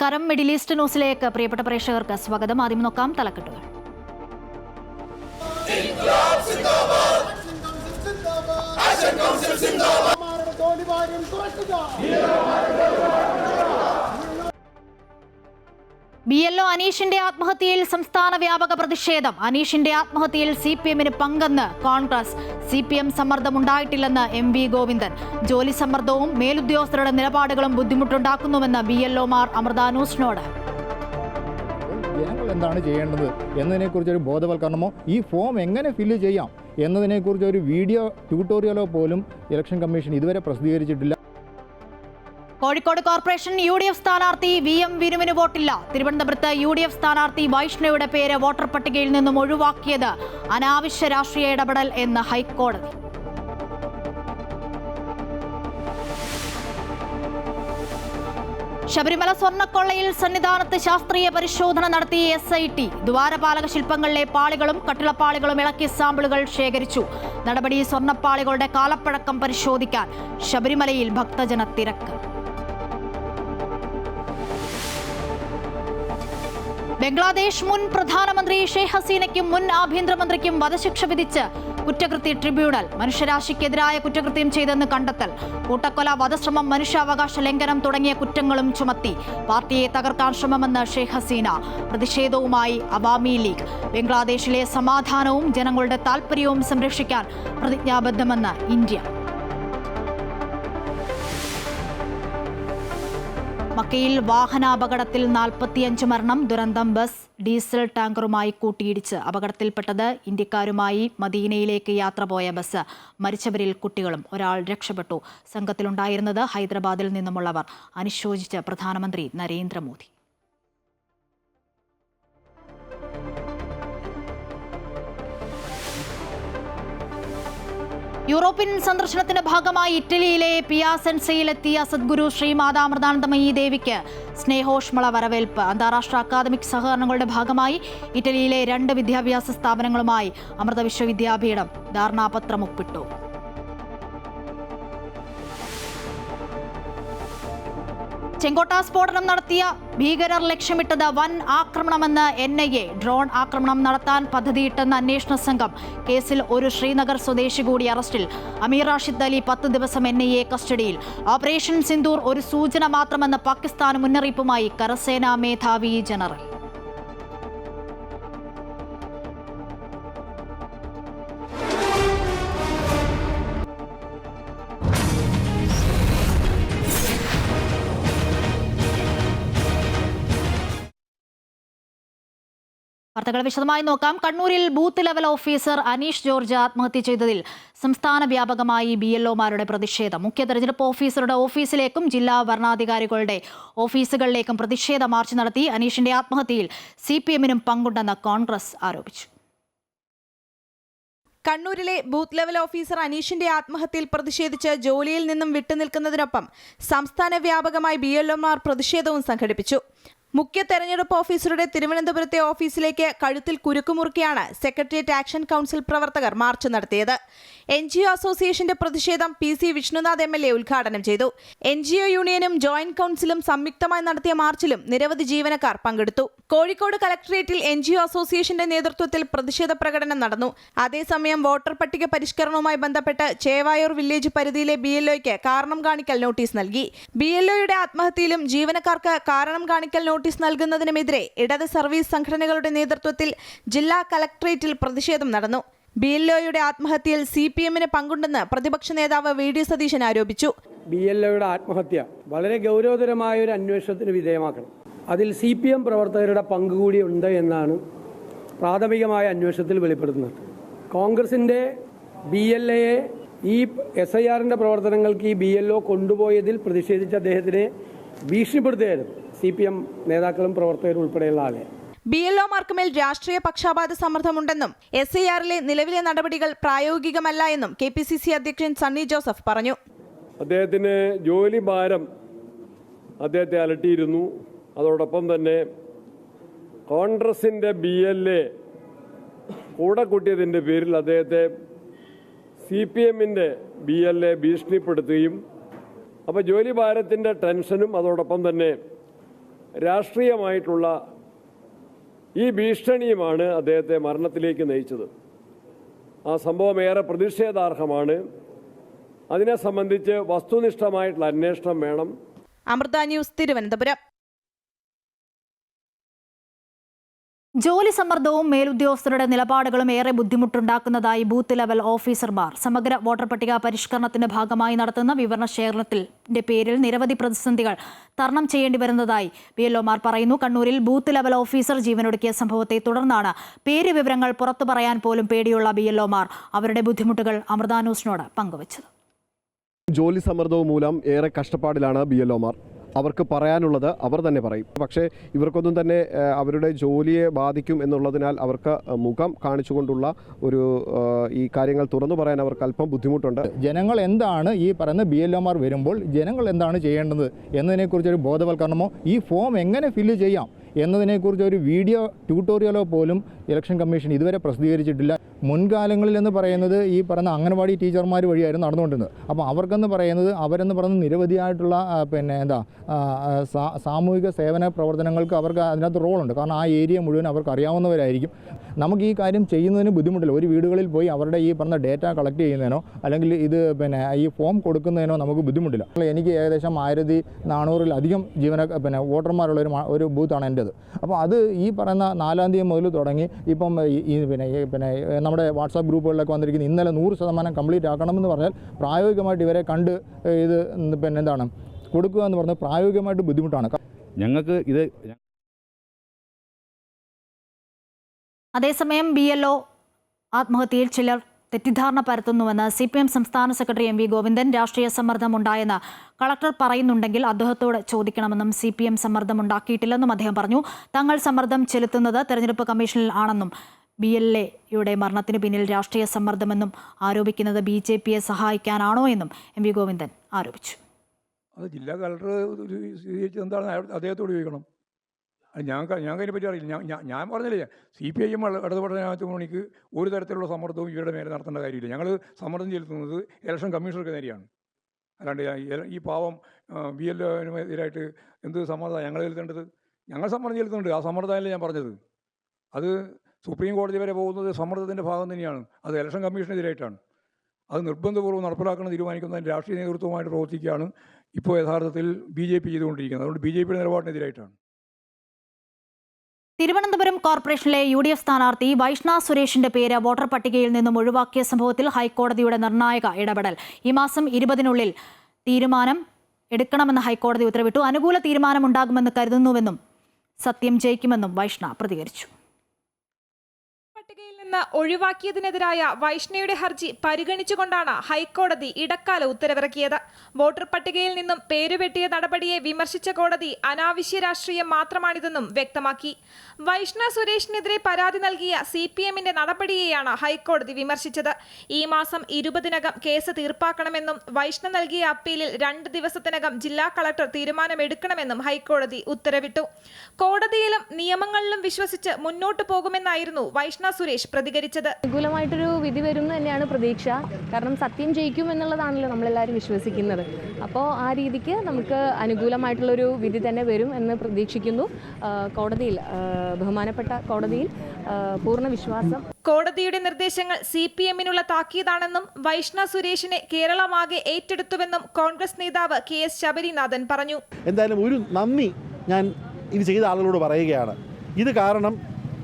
നമസ്കാരം. Middle east ന്യൂസിലേക്ക് പ്രിയപ്പെട്ട പ്രേക്ഷകർക്ക് സ്വാഗതം. ആദ്യം നോക്കാം തലക്കെട്ടുകൾ. BLO അനീഷിന്റെ ആത്മഹത്യയിൽ സംസ്ഥാന വ്യാപക പ്രതിഷേധം. അനീഷിന്റെ ആത്മഹത്യയിൽ CPM-ന് പങ്കെന്ന് കോൺഗ്രസ്. CPM സമ്മർദ്ദമുണ്ടായിട്ടില്ലെന്ന് MV Govindan. ജോലി സമ്മർദ്ദവും മേലുദ്യോഗസ്ഥരുടെ നിലപാടുകളും ബുദ്ധിമുട്ടുണ്ടാക്കുന്നുവെന്ന് BLO-മാർ അമൃത ന്യൂസിനോട്. ജനങ്ങൾ എന്താണ് ചെയ്യേണ്ടത് എന്നതിനെക്കുറിച്ചൊരു ബോധവൽക്കരണമോ ഈ ഫോം എങ്ങനെ ഫില്ല് ചെയ്യാം എന്നതിനെക്കുറിച്ച് ഒരു വീഡിയോ ട്യൂട്ടോറിയലോ പോലും ഇലക്ഷൻ കമ്മീഷൻ ഇതുവരെ പ്രസിദ്ധീകരിച്ചിട്ടില്ല. കോഴിക്കോട് കോർപ്പറേഷൻ UDF സ്ഥാനാർത്ഥി VM വിനുവിന് വോട്ടില്ല. തിരുവനന്തപുരത്ത് UDF സ്ഥാനാർത്ഥി വൈഷ്ണയുടെ പേര് വോട്ടർ പട്ടികയിൽ നിന്നും ഒഴിവാക്കിയത് അനാവശ്യ രാഷ്ട്രീയ ഇടപെടൽ എന്ന് ഹൈക്കോടതി. ശബരിമല സ്വർണ്ണക്കൊള്ളയിൽ സന്നിധാനത്ത് ശാസ്ത്രീയ പരിശോധന നടത്തി SIT. ദ്വാരപാലക ശില്പങ്ങളിലെ പാളികളും കട്ടിളപ്പാളികളും ഇളക്കി സാമ്പിളുകൾ ശേഖരിച്ചു. നടപടി സ്വർണ്ണപ്പാളികളുടെ കാലപ്പഴക്കം പരിശോധിക്കാൻ. ശബരിമലയിൽ ഭക്തജന തിരക്ക്. ബംഗ്ലാദേശ് മുൻ പ്രധാനമന്ത്രി ഷെയ്ഖ് ഹസീനയ്ക്കും മുൻ ആഭ്യന്തരമന്ത്രിക്കും വധശിക്ഷ വിധിച്ച് കുറ്റകൃത്യ ട്രിബ്യൂണൽ. മനുഷ്യരാശിക്കെതിരായ കുറ്റകൃത്യം ചെയ്തെന്ന് കണ്ടെത്തൽ. കൂട്ടക്കൊല, വധശ്രമം, മനുഷ്യാവകാശ ലംഘനം തുടങ്ങിയ കുറ്റങ്ങളും ചുമത്തി. പാർട്ടിയെ തകർക്കാൻ ശ്രമമെന്ന് ഷെയ്ഖ് ഹസീന. പ്രതിഷേധവുമായി അവാമി ലീഗ്. ബംഗ്ലാദേശിലെ സമാധാനവും ജനങ്ങളുടെ താൽപര്യവും സംരക്ഷിക്കാൻ പ്രതിജ്ഞാബദ്ധമെന്ന് ഇന്ത്യ. മക്കയിൽ വാഹനാപകടത്തിൽ 45 മരണം. ദുരന്തം ബസ് ഡീസൽ ടാങ്കറുമായി കൂട്ടിയിടിച്ച്. അപകടത്തിൽപ്പെട്ടത് ഇന്ത്യക്കാരുമായി മദീനയിലേക്ക് യാത്ര പോയ ബസ്. മരിച്ചവരിൽ കുട്ടികളും. ഒരാൾ രക്ഷപ്പെട്ടു. സംഘത്തിലുണ്ടായിരുന്നത് ഹൈദരാബാദിൽ നിന്നുമുള്ളവർ. അനുശോചിച്ച് പ്രധാനമന്ത്രി നരേന്ദ്രമോദി. യൂറോപ്യൻ സന്ദർശനത്തിന്റെ ഭാഗമായി ഇറ്റലിയിലെ പിയാസെൻസയിലെത്തിയ സദ്ഗുരു ശ്രീ മാതാമൃതാനന്ദമയി ദേവിക്ക് സ്നേഹോഷ്മള വരവേൽപ്പ്. അന്താരാഷ്ട്ര അക്കാദമിക് സഹകരണങ്ങളുടെ ഭാഗമായി ഇറ്റലിയിലെ 2 വിദ്യാഭ്യാസ സ്ഥാപനങ്ങളുമായി അമൃത വിശ്വവിദ്യാപീഠം ധാരണാപത്രം ഒപ്പിട്ടു. ചെങ്കോട്ട സ്ഫോടനം നടത്തിയ ഭീകരർ ലക്ഷ്യമിട്ടത് വൻ ആക്രമണമെന്ന് NIA. ഡ്രോൺ ആക്രമണം നടത്താൻ പദ്ധതിയിട്ടെന്ന അന്വേഷണ സംഘം. കേസിൽ ഒരു ശ്രീനഗർ സ്വദേശി കൂടി അറസ്റ്റിൽ. അമീർ റാഷിദ് അലി 10 ദിവസം NIA കസ്റ്റഡിയിൽ. ഓപ്പറേഷൻ സിന്ദൂർ ഒരു സൂചന മാത്രമെന്ന് പാകിസ്ഥാൻ മുന്നറിയിപ്പുമായി കരസേനാ മേധാവി ജനറൽ. വാർത്തകൾ വിശദമായി നോക്കാം. കണ്ണൂരിൽ booth level officer Aneesh George ആത്മഹത്യ ചെയ്തതിൽ സംസ്ഥാന വ്യാപകമായി BLO-മാരുടെ പ്രതിഷേധം. മുഖ്യ തെരഞ്ഞെടുപ്പ് ഓഫീസറുടെ ഓഫീസിലേക്കും ജില്ലാ ഭരണാധികാരികളുടെ ഓഫീസുകളിലേക്കും പ്രതിഷേധ മാർച്ച് നടത്തി. അനീഷിന്റെ ആത്മഹത്യയിൽ CPM-നും പങ്കുണ്ടെന്ന് കോൺഗ്രസ് ആരോപിച്ചു. കണ്ണൂരിലെ ബൂത്ത് ലെവൽ ഓഫീസർ അനീഷിന്റെ ആത്മഹത്യയിൽ പ്രതിഷേധിച്ച് ജോലിയിൽ നിന്നും വിട്ടുനിൽക്കുന്നതിനൊപ്പം സംസ്ഥാന വ്യാപകമായി BLO-മാർ പ്രതിഷേധവും സംഘടിപ്പിച്ചു. മുഖ്യ തെരഞ്ഞെടുപ്പ് ഓഫീസറുടെ തിരുവനന്തപുരത്തെ ഓഫീസിലേക്ക് കഴുത്തിൽ കുരുക്കുമുറുക്കിയാണ് സെക്രട്ടേറിയറ്റ് ആക്ഷൻ കൗൺസിൽ പ്രവർത്തകർ മാർച്ച് നടത്തിയത്. NGO അസോസിയേഷന്റെ പ്രതിഷേധം PC വിഷ്ണുനാഥ് MLA ഉദ്ഘാടനം ചെയ്തു. NGO യൂണിയനും ജോയിന്റ് കൗൺസിലും സംയുക്തമായി നടത്തിയ മാർച്ചിലും നിരവധി ജീവനക്കാർ പങ്കെടുത്തു. കോഴിക്കോട് കളക്ടറേറ്റിൽ NGO അസോസിയേഷന്റെ നേതൃത്വത്തിൽ പ്രതിഷേധ പ്രകടനം നടന്നു. അതേസമയം വോട്ടർ പട്ടിക പരിഷ്കരണവുമായി ബന്ധപ്പെട്ട് ചേവായൂർ വില്ലേജ് പരിധിയിലെ BLO-യ്ക്ക് കാരണം കാണിക്കൽ നോട്ടീസ് നൽകി. BLO-യുടെ ആത്മഹത്യയിലും ജീവനക്കാർക്ക് കാരണം കാണിക്കൽ നോട്ടീസ് നൽകുന്നതിനുമെതിരെ ഇടത് സർവീസ് സംഘടനകളുടെ നേതൃത്വത്തിൽ ജില്ലാ കളക്ടറേറ്റിൽ പ്രതിഷേധം നടന്നു. BLO-യുടെ ആത്മഹത്യയിൽ CPM-ന് പങ്കുണ്ടെന്ന് പ്രതിപക്ഷ നേതാവ് VD സതീശൻ ആരോപിച്ചു. BLO-യുടെ ആത്മഹത്യ വളരെ ഗൗരവതരമായ ഒരു അന്വേഷണത്തിന് വിധേയമാക്കണം. അതിൽ CPM പ്രവർത്തകരുടെ പങ്ക് കൂടി ഉണ്ട് എന്നാണ് പ്രാഥമികമായ അന്വേഷണത്തിൽ വെളിപ്പെടുത്തുന്നത്. കോൺഗ്രസിന്റെ BLA-യെ ഈ SIR-ന്റെ പ്രവർത്തനങ്ങൾക്ക് ഈ BLO കൊണ്ടുപോയതിൽ പ്രതിഷേധിച്ച് അദ്ദേഹത്തിനെ ഭീഷണിപ്പെടുത്തുകയായിരുന്നു CPM നേതാക്കളും പ്രവർത്തകരും ഉൾപ്പെടെയുള്ള ആളെ. BLO-മാർക്ക് മേൽ രാഷ്ട്രീയ പക്ഷാപാത സമ്മർദ്ദമുണ്ടെന്നും SIR-ലെ നിലവിലെ നടപടികൾ പ്രായോഗികമല്ല എന്നും KPCC അധ്യക്ഷൻ സണ്ണി ജോസഫ് പറഞ്ഞു. അദ്ദേഹത്തിന് ജോലി ഭാരം അദ്ദേഹത്തെ അലട്ടിയിരുന്നു. അതോടൊപ്പം തന്നെ കോൺഗ്രസിന്റെ BLA കൂടെ കൂട്ടിയതിൻ്റെ പേരിൽ അദ്ദേഹത്തെ CPM-ന്റെ BLA ഭീഷണിപ്പെടുത്തുകയും അപ്പോൾ ജോലി ഭാരത്തിൻ്റെ ടെൻഷനും അതോടൊപ്പം തന്നെ രാഷ്ട്രീയമായിട്ടുള്ള ഈ ഭീഷണിയുമാണ് അദ്ദേഹത്തെ മരണത്തിലേക്ക് നയിച്ചത്. ആ സംഭവം ഏറെ പ്രതിഷേധാർഹമാണ്. അതിനെ സംബന്ധിച്ച് വസ്തുനിഷ്ഠമായിട്ടുള്ള അന്വേഷണം വേണം. അമൃത ന്യൂസ്, തിരുവനന്തപുരം. ജോലി സമ്മർദ്ദവും മേലുദ്യോഗസ്ഥരുടെ നിലപാടുകളും ഏറെ ബുദ്ധിമുട്ടുണ്ടാക്കുന്നതായി ബൂത്ത് ലെവൽ ഓഫീസർമാർ. സമഗ്ര വോട്ടർ പട്ടിക പരിഷ്കരണത്തിന്റെ ഭാഗമായി നടത്തുന്ന വിവരണ ശേഖരണത്തിന്റെ പേരിൽ നിരവധി പ്രതിസന്ധികൾ തരണം ചെയ്യേണ്ടി വരുന്നതായി BLOമാർ പറയുന്നു. കണ്ണൂരിൽ ബൂത്ത് ലെവൽ ഓഫീസർ ജീവനൊടുക്കിയ സംഭവത്തെ തുടർന്നാണ് പേര് വിവരങ്ങൾ പുറത്തു പറയാൻ പോലും പേടിയുള്ള BLOമാർ അവരുടെ ബുദ്ധിമുട്ടുകൾ അമൃത ന്യൂസിനോട് പങ്കുവച്ചത്. ജോലി സമ്മർദ്ദവും മൂലം ഏറെ കഷ്ടപ്പാടിലാണ് BLOമാർ. അവർക്ക് പറയാനുള്ളത് അവർ തന്നെ പറയും. പക്ഷേ ഇവർക്കൊന്നും തന്നെ അവരുടെ ജോലിയെ ബാധിക്കും എന്നുള്ളതിനാൽ അവർക്ക് മുഖം കാണിച്ചുകൊണ്ടുള്ള ഒരു ഈ കാര്യങ്ങൾ തുറന്നു പറയാൻ അവർക്ക് അല്പം ബുദ്ധിമുട്ടുണ്ട്. ജനങ്ങൾ എന്താണ് ഈ പറയുന്ന BLOമാർ വരുമ്പോൾ ജനങ്ങൾ എന്താണ് ചെയ്യേണ്ടത് എന്നതിനെക്കുറിച്ചൊരു ബോധവൽക്കരണമോ ഈ ഫോം എങ്ങനെ ഫില്ല് ചെയ്യാം എന്നതിനെക്കുറിച്ച് ഒരു വീഡിയോ ട്യൂട്ടോറിയലോ പോലും ഇലക്ഷൻ കമ്മീഷൻ ഇതുവരെ പ്രസിദ്ധീകരിച്ചിട്ടില്ല. മുൻകാലങ്ങളിൽ എന്ന് പറയുന്നത് ഈ പറയുന്ന അംഗനവാടി ടീച്ചർമാർ വഴിയായിരുന്നു നടന്നുകൊണ്ടിരുന്നത്. അപ്പോൾ അവർക്കെന്ന് പറയുന്നത് അവരെന്ന് പറയുന്നത് നിരവധിയായിട്ടുള്ള സാമൂഹിക സേവന പ്രവർത്തനങ്ങൾക്ക് അവർക്ക് അതിനകത്ത് റോളുണ്ട്. കാരണം ആ ഏരിയ മുഴുവൻ അവർക്ക് അറിയാവുന്നവരായിരിക്കും. നമുക്ക് ഈ കാര്യം ചെയ്യുന്നതിന് ബുദ്ധിമുട്ടില്ല. ഒരു വീടുകളിൽ പോയി അവരുടെ ഈ പറഞ്ഞ ഡേറ്റ കളക്ട് ചെയ്യുന്നതിനോ അല്ലെങ്കിൽ ഇത് ഈ ഫോം കൊടുക്കുന്നതിനോ നമുക്ക് ബുദ്ധിമുട്ടില്ല. എനിക്ക് ഏകദേശം 1400-ലധികം വോട്ടർമാരുള്ള ഒരു ബൂത്താണ് എൻ്റേത്. അപ്പോൾ അത് ഈ പറയുന്ന 4-ാം തീയതി മുതൽ തുടങ്ങി ഇപ്പം നമ്മുടെ വാട്സാപ്പ് ഗ്രൂപ്പുകളിലൊക്കെ വന്നിരിക്കുന്നത് ഇന്നലെ 100% കംപ്ലീറ്റ് ആക്കണമെന്ന് പറഞ്ഞാൽ പ്രായോഗികമായിട്ട് ഇവരെ കണ്ട് ഇത് കൊടുക്കുക എന്ന് പറഞ്ഞാൽ പ്രായോഗികമായിട്ട് ബുദ്ധിമുട്ടാണ് ഞങ്ങൾക്ക് ഇത്. അതേസമയം BLO ആത്മഹത്യയിൽ ചിലർ തെറ്റിദ്ധാരണ പരത്തുന്നുവെന്ന് CPM സംസ്ഥാന സെക്രട്ടറി MV ഗോവിന്ദൻ. രാഷ്ട്രീയ സമ്മർദ്ദമുണ്ടായെന്ന് കളക്ടർ പറയുന്നുണ്ടെങ്കിൽ അദ്ദേഹത്തോട് ചോദിക്കണമെന്നും CPM സമ്മർദ്ദമുണ്ടാക്കിയിട്ടില്ലെന്നും അദ്ദേഹം പറഞ്ഞു. തങ്ങൾ സമ്മർദ്ദം ചെലുത്തുന്നത് തെരഞ്ഞെടുപ്പ് കമ്മീഷനിൽ ആണെന്നും BLAയുടെ മരണത്തിന് പിന്നിൽ രാഷ്ട്രീയ സമ്മർദ്ദമെന്നും ആരോപിക്കുന്നത് BJPയെ സഹായിക്കാനാണോ എന്നും MV ഗോവിന്ദൻ ആരോപിച്ചു. അത് ജില്ലാ കളക്ടർ എന്താണ് അദ്ദേഹത്തോട് ചോദിക്കണം. ഞങ്ങൾക്ക് പറ്റി അറിയില്ല. ഞാൻ പറഞ്ഞില്ലേ, CPIM ഇടതുപെടനാത്ത മണിക്ക് ഒരു തരത്തിലുള്ള സമ്മർദ്ദവും ഇവരുടെ മേലെ നടത്തേണ്ട കാര്യമില്ല. ഞങ്ങൾ സമ്മർദ്ദം ചെലുത്തുന്നത് ഇലക്ഷൻ കമ്മീഷണർക്ക് നേരെയാണ്. അല്ലാണ്ട് ഈ പാവം BLOനെതിരായിട്ട് എന്ത് സമ്മർദ്ദമാണ് ഞങ്ങൾ ചെലുത്തേണ്ടത്? ഞങ്ങൾ സമ്മർദ്ദം ചെലുത്തുന്നുണ്ട്. ആ സമ്മർദ്ദമല്ലേ ഞാൻ പറഞ്ഞത്. അത് സുപ്രീം കോടതി വരെ പോകുന്നത് സമ്മർദ്ദത്തിൻ്റെ ഭാഗം തന്നെയാണ്. അത് ഇലക്ഷൻ കമ്മീഷനെതിരായിട്ടാണ്. അത് നിർബന്ധപൂർവ്വം നടപ്പിലാക്കണം തീരുമാനിക്കുന്നതിന് രാഷ്ട്രീയ നേതൃത്വമായിട്ട് പ്രവർത്തിക്കുകയാണ് ഇപ്പോൾ യഥാർത്ഥത്തിൽ BJP ചെയ്തുകൊണ്ടിരിക്കുന്നത്. അതുകൊണ്ട് BJPയുടെ നിലപാടിനെതിരായിട്ടാണ്. തിരുവനന്തപുരം കോർപ്പറേഷനിലെ UDF സ്ഥാനാർത്ഥി വൈഷ്ണ സുരേഷിന്റെ പേര് വോട്ടർ പട്ടികയിൽ നിന്നും ഒഴിവാക്കിയ സംഭവത്തിൽ ഹൈക്കോടതിയുടെ നിർണായക ഇടപെടൽ. ഈ മാസം 20-നുള്ളിൽ തീരുമാനം എടുക്കണമെന്ന് ഹൈക്കോടതി ഉത്തരവിട്ടു. അനുകൂല തീരുമാനമുണ്ടാകുമെന്ന് കരുതുന്നുവെന്നും സത്യം ജയിക്കുമെന്നും വൈഷ്ണ പ്രതികരിച്ചു. പട്ടികയിൽ നിന്ന് ഒഴിവാക്കിയതിനെതിരായ വൈഷ്ണയുടെ ഹർജി പരിഗണിച്ചുകൊണ്ടാണ് ഹൈക്കോടതി ഇടക്കാല ഉത്തരവിറക്കിയത്. വോട്ടർ പട്ടികയിൽ നിന്നും പേരുവെട്ടിയ നടപടിയെ വിമർശിച്ച കോടതി അനാവശ്യ രാഷ്ട്രീയം മാത്രമാണിതെന്നും വ്യക്തമാക്കി. വൈഷ്ണ സുരേഷിനെതിരെ പരാതി നൽകിയ CPMന്റെ നടപടിയെയാണ് ഹൈക്കോടതി വിമർശിച്ചത്. ഈ മാസം 20-നകം കേസ് തീർപ്പാക്കണമെന്നും വൈഷ്ണ നൽകിയ അപ്പീലിൽ 2 ദിവസത്തിനകം ജില്ലാ കളക്ടർ തീരുമാനമെടുക്കണമെന്നും ഹൈക്കോടതി ഉത്തരവിട്ടു. കോടതിയിലും നിയമങ്ങളിലും വിശ്വസിച്ച് മുന്നോട്ടു പോകുമെന്നായിരുന്നു വൈഷ്ണ സുരേഷ് പ്രതികരിച്ചത്. അനുകൂലമായിട്ടൊരു വിധി വരും എന്ന് തന്നെയാണ് പ്രതീക്ഷ. കാരണം സത്യം ജയിക്കും എന്നുള്ളതാണല്ലോ നമ്മളെല്ലാവരും വിശ്വസിക്കുന്നത്. അപ്പോൾ ആ രീതിക്ക് നമുക്ക് അനുകൂലമായിട്ടുള്ളൊരു വിധി തന്നെ വരും എന്ന് പ്രതീക്ഷിക്കുന്നു. കോടതിയിൽ, ബഹുമാനപ്പെട്ട കോടതിയിൽ പൂർണ്ണ വിശ്വാസം. കോടതിയുടെ നിർദ്ദേശങ്ങൾ CPMനുള്ള താക്കീതാണെന്നും വൈഷ്ണ സുരേഷിനെ കേരളമാകെ ഏറ്റെടുത്തുവെന്നും കോൺഗ്രസ് നേതാവ് KS ശബരിനാഥൻ പറഞ്ഞു. എന്തായാലും ഒരു നന്ദി ഞാൻ ഇത് ചെയ്ത ആളുകളോട് പറയുകയാണ്. ഇത് കാരണം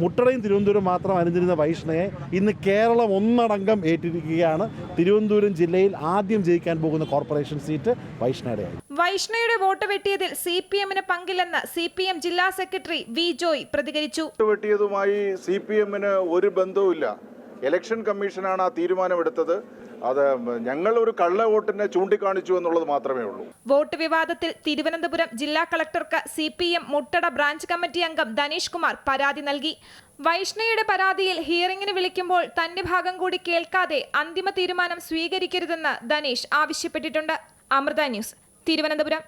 മുട്ടടയും തിരുവനന്തപുരം മാത്രം അനുചരിക്കുന്ന വൈഷ്ണയെ ഇന്ന് കേരളം ഒന്നടങ്കം ഏറ്റിരിക്കുകയാണ്. തിരുവനന്തപുരം ജില്ലയിൽ ആദ്യം ജയിക്കാൻ പോകുന്ന കോർപ്പറേഷൻ സീറ്റ് വൈഷ്ണയുടെയായി. വൈഷ്ണയുടെ വോട്ട് വെട്ടിയതിൽ CPMന് പങ്കില്ലെന്ന് CPM ജില്ലാ സെക്രട്ടറി V ജോയ് പ്രതികരിച്ചു. വെട്ടിയതുമായി CPMന് ഒരു ബന്ധവുമില്ല. ഇലക്ഷൻ കമ്മീഷനാണ് ആ തീരുമാനമെടുത്തത്. അത് ഞങ്ങൾ ഒരു കള്ള വോട്ടിനെ ചൂണ്ടിക്കാണിച്ചു എന്നുള്ളത് മാത്രമേ ഉള്ളൂ. വോട്ട് വിവാദത്തിൽ തിരുവനന്തപുരം ജില്ലാ കളക്ടർക്ക് CPM മുട്ടട ബ്രാഞ്ച് കമ്മിറ്റി അംഗം ധനേഷ് കുമാർ പരാതി നൽകി. വൈഷ്ണയുടെ പരാതിയിൽ ഹിയറിംഗിന് വിളിക്കുമ്പോൾ തന്റെ ഭാഗം കൂടി കേൾക്കാതെ അന്തിമ തീരുമാനം സ്വീകരിക്കരുതെന്ന് ധനേഷ് ആവശ്യപ്പെട്ടിട്ടുണ്ട്. അമൃത ന്യൂസ്, തിരുവനന്തപുരം.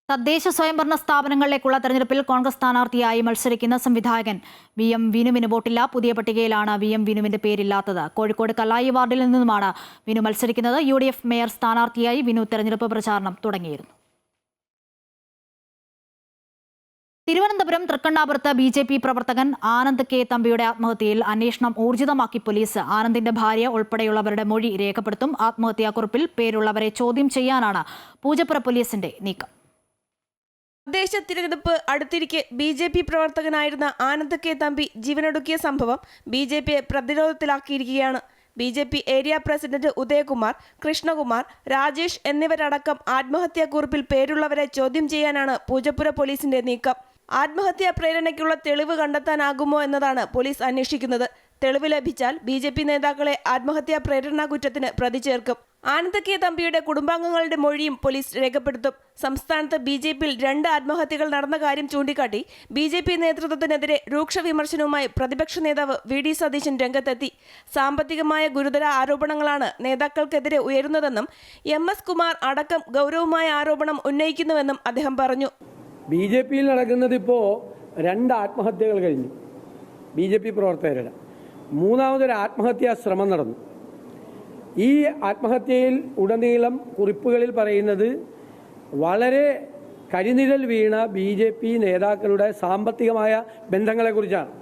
തദ്ദേശ സ്വയംഭരണ സ്ഥാപനങ്ങളിലേക്കുള്ള തെരഞ്ഞെടുപ്പിൽ കോൺഗ്രസ് സ്ഥാനാർത്ഥിയായി മത്സരിക്കുന്ന സംവിധായകൻ VM വിനുവിന് വോട്ടില്ല. പുതിയ പട്ടികയിലാണ് VM വിനുവിന്റെ പേരില്ലാത്തത്. കോഴിക്കോട് കല്ലായി വാർഡിൽ നിന്നുമാണ് വിനു മത്സരിക്കുന്നത്. UDF മേയർ സ്ഥാനാർത്ഥിയായി വിനു തെരഞ്ഞെടുപ്പ് പ്രചാരണം തുടങ്ങിയിരുന്നു. തിരുവനന്തപുരം തൃക്കണ്ണാപുരത്ത് BJP പ്രവർത്തകൻ ആനന്ദ് കെ തമ്പിയുടെ ആത്മഹത്യയിൽ അന്വേഷണം ഊർജിതമാക്കി പോലീസ്. ആനന്ദിന്റെ ഭാര്യ ഉൾപ്പെടെയുള്ളവരുടെ മൊഴി രേഖപ്പെടുത്തും. ആത്മഹത്യാക്കുറിപ്പിൽ പേരുള്ളവരെ ചോദ്യം ചെയ്യാനാണ് പൂജപ്പുര പോലീസിന്റെ നീക്കം. തദ്ദേശ തിരഞ്ഞെടുപ്പ് അടുത്തിരിക്കെ BJP പ്രവർത്തകനായിരുന്ന ആനന്ദ് കെ തമ്പി ജീവനൊടുക്കിയ സംഭവം BJPയെ പ്രതിരോധത്തിലാക്കിയിരിക്കുകയാണ്. BJP area president Udayakumar, Krishnakumar, Rajesh എന്നിവരടക്കം ആത്മഹത്യാക്കുറിപ്പിൽ പേരുള്ളവരെ ചോദ്യം ചെയ്യാനാണ് പൂജപ്പുര പോലീസിന്റെ നീക്കം. ആത്മഹത്യാ പ്രേരണയ്ക്കുള്ള തെളിവ് കണ്ടെത്താനാകുമോ എന്നതാണ് പോലീസ് അന്വേഷിക്കുന്നത്. തെളിവ് ലഭിച്ചാൽ BJP നേതാക്കളെ ആത്മഹത്യാ പ്രേരണാ കുറ്റത്തിന് പ്രതി ചേർക്കും. ആനന്ദ് കെ തമ്പിയുടെ കുടുംബാംഗങ്ങളുടെ മൊഴിയും പോലീസ് രേഖപ്പെടുത്തും. സംസ്ഥാനത്ത് BJPയിൽ 2 ആത്മഹത്യകൾ നടന്ന കാര്യം ചൂണ്ടിക്കാട്ടി BJP നേതൃത്വത്തിനെതിരെ രൂക്ഷ വിമർശനവുമായി പ്രതിപക്ഷ നേതാവ് VD സതീശൻ രംഗത്തെത്തി. സാമ്പത്തികമായ ഗുരുതര ആരോപണങ്ങളാണ് നേതാക്കൾക്കെതിരെ ഉയരുന്നതെന്നും MS കുമാർ അടക്കം ഗൗരവമായ ആരോപണം ഉന്നയിക്കുന്നുവെന്നും അദ്ദേഹം പറഞ്ഞു. BJPയിൽ നടക്കുന്നത് ഇപ്പോൾ 2 ആത്മഹത്യകൾ കഴിഞ്ഞു. BJP പ്രവർത്തകരുടെ 3ാമതൊരു ആത്മഹത്യാ ശ്രമം നടന്നു. ഈ ആത്മഹത്യയിൽ ഉടനീളം കുറിപ്പുകളിൽ പറയുന്നത് വളരെ കരിനിഴൽ വീണ BJP നേതാക്കളുടെ സാമ്പത്തികമായ ബന്ധങ്ങളെക്കുറിച്ചാണ്.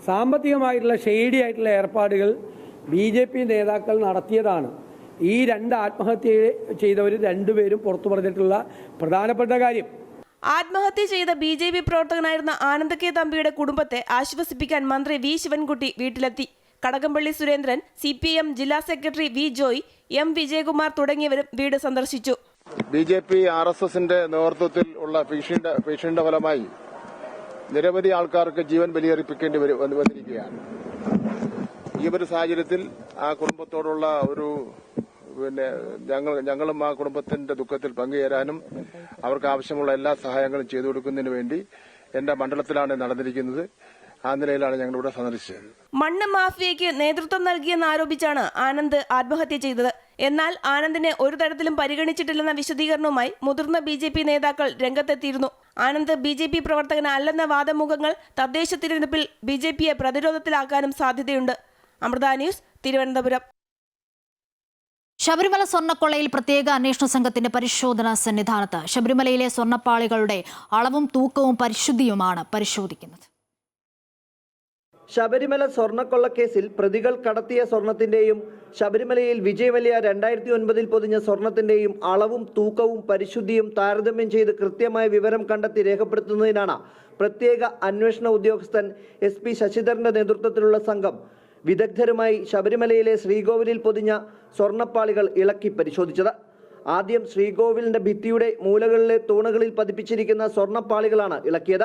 സാമ്പത്തികമായിട്ടുള്ള ഷെയ്ഡി ആയിട്ടുള്ള ഏർപ്പാടുകൾ BJP നേതാക്കൾ നടത്തിയതാണ് ഈ 2 ആത്മഹത്യ ചെയ്തവർ 2 പേരും പുറത്തു പറഞ്ഞിട്ടുള്ള പ്രധാനപ്പെട്ട കാര്യം. ആത്മഹത്യ ചെയ്ത BJP പ്രവർത്തകനായിരുന്ന ആനന്ദ് കെ തമ്പിയുടെ കുടുംബത്തെ ആശ്വസിപ്പിക്കാൻ മന്ത്രി V ശിവൻകുട്ടി വീട്ടിലെത്തി. കടകംപള്ളി സുരേന്ദ്രൻ, CPM ജില്ലാ secretary V Joy, M Vijayakumar തുടങ്ങിയവരും വീട് സന്ദർശിച്ചു. BJP RSSന്റെ നേതൃത്വത്തിൽ ഉള്ള ഭീഷണിയുടെ ഫലമായി നിരവധി ആൾക്കാർക്ക് ജീവൻ ബലിയർപ്പിക്കേണ്ടി വന്നിരിക്കുകയാണ്. ഈ ഒരു സാഹചര്യത്തിൽ ആ കുടുംബത്തോടുള്ള ഒരു ഞങ്ങളും ആ കുടുംബത്തിന്റെ ദുഃഖത്തിൽ പങ്കുചേരാനും അവർക്ക് ആവശ്യമുള്ള എല്ലാ സഹായങ്ങളും ചെയ്തു കൊടുക്കുന്നതിന് വേണ്ടി എന്റെ മണ്ഡലത്തിലാണ് നടന്നിരിക്കുന്നത്. ആ നിലയിലാണ് ഞങ്ങളിവിടെ സന്ദർശിച്ചത്. മണ്ണ് മാഫിയയ്ക്ക് നേതൃത്വം നൽകിയെന്നാരോപിച്ചാണ് ആനന്ദ് ആത്മഹത്യ ചെയ്തത്. എന്നാൽ ആനന്ദിനെ ഒരു തരത്തിലും പരിഗണിച്ചിട്ടില്ലെന്ന വിശദീകരണവുമായി മുതിർന്ന BJP നേതാക്കൾ രംഗത്തെത്തിയിരുന്നു. ആനന്ദ് BJP പ്രവർത്തകനല്ലെന്ന വാദമുഖങ്ങൾ തദ്ദേശ തിരഞ്ഞെടുപ്പിൽ BJPയെ പ്രതിരോധത്തിലാക്കാനും സാധ്യതയുണ്ട്. അമൃത ന്യൂസ്, തിരുവനന്തപുരം. ശബരിമല സ്വർണ്ണക്കൊള്ളയിൽ പ്രത്യേക അന്വേഷണ സംഘത്തിന്റെ പരിശോധന സന്നിധാനത്ത്. ശബരിമലയിലെ സ്വർണ്ണപ്പാളികളുടെ അളവും തൂക്കവും പരിശുദ്ധിയുമാണ് പരിശോധിക്കുന്നത്. ശബരിമല സ്വർണ്ണക്കൊള്ളക്കേസിൽ പ്രതികൾ കടത്തിയ സ്വർണത്തിന്റെയും ശബരിമലയിൽ വിജയമല്യ 2009 പൊതിഞ്ഞ സ്വർണത്തിന്റെയും അളവും തൂക്കവും പരിശുദ്ധിയും താരതമ്യം ചെയ്ത് കൃത്യമായ വിവരം കണ്ടെത്തി രേഖപ്പെടുത്തുന്നതിനാണ് പ്രത്യേക അന്വേഷണ ഉദ്യോഗസ്ഥൻ SP ശശിധരന്റെ നേതൃത്വത്തിലുള്ള സംഘം വിദഗ്ധരുമായി ശബരിമലയിലെ ശ്രീകോവിലിൽ പൊതിഞ്ഞ സ്വർണ്ണപ്പാളികൾ ഇളക്കി പരിശോധിച്ചത്. ആദ്യം ശ്രീകോവിലിന്റെ ഭിത്തിയുടെ മൂലകളിലെ തൂണുകളിൽ പതിപ്പിച്ചിരിക്കുന്ന സ്വർണ്ണപ്പാളികളാണ് ഇളക്കിയത്.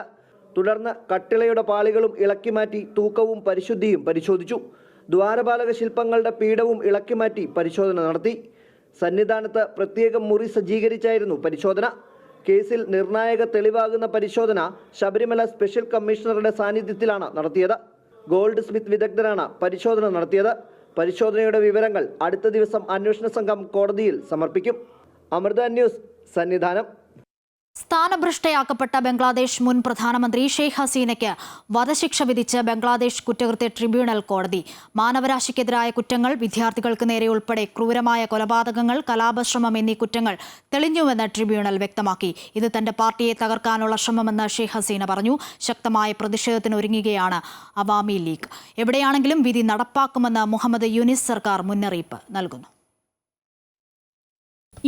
തുടർന്ന് കട്ടിളയുടെ പാളികളും ഇളക്കി മാറ്റി തൂക്കവും പരിശുദ്ധിയും പരിശോധിച്ചു. ദ്വാരപാലക ശില്പങ്ങളുടെ പീഠവും ഇളക്കി മാറ്റി പരിശോധന നടത്തി. സന്നിധാനത്ത് പ്രത്യേക മുറി സജ്ജീകരിച്ചായിരുന്നു പരിശോധന. കേസിൽ നിർണായക തെളിവാകുന്ന പരിശോധന ശബരിമല സ്പെഷ്യൽ കമ്മീഷണറുടെ സാന്നിധ്യത്തിലാണ് നടത്തിയത്. ഗോൾഡ് സ്മിത്ത് വിദഗ്ധരാണ് പരിശോധന നടത്തിയത്. പരിശോധനയുടെ വിവരങ്ങൾ അടുത്ത ദിവസം അന്വേഷണ സംഘം കോടതിയിൽ സമർപ്പിക്കും. അമൃത ന്യൂസ്, സന്നിധാനം. സ്ഥാനഭ്രഷ്ടയാക്കപ്പെട്ട ബംഗ്ലാദേശ് മുൻ പ്രധാനമന്ത്രി ഷെയ്ഖ് ഹസീനയ്ക്ക് വധശിക്ഷ വിധിച്ച് ബംഗ്ലാദേശ് കുറ്റകൃത്യ ട്രിബ്യൂണൽ കോടതി. മാനവരാശിക്കെതിരായ കുറ്റങ്ങൾ, വിദ്യാർത്ഥികൾക്ക് നേരെ ഉൾപ്പെടെ ക്രൂരമായ കൊലപാതകങ്ങൾ, കലാപശ്രമം എന്നീ കുറ്റങ്ങൾ തെളിഞ്ഞുവെന്ന് ട്രിബ്യൂണൽ വ്യക്തമാക്കി. ഇത് തന്റെ പാർട്ടിയെ തകർക്കാനുള്ള ശ്രമമെന്ന് ഷെയ്ഖ് ഹസീന പറഞ്ഞു. ശക്തമായ പ്രതിഷേധത്തിനൊരുങ്ങുകയാണ് അവാമി ലീഗ്. എവിടെയാണെങ്കിലും വിധി നടപ്പാക്കുമെന്ന് മുഹമ്മദ് യൂനിസ് സർക്കാർ മുന്നറിയിപ്പ് നൽകുന്നു.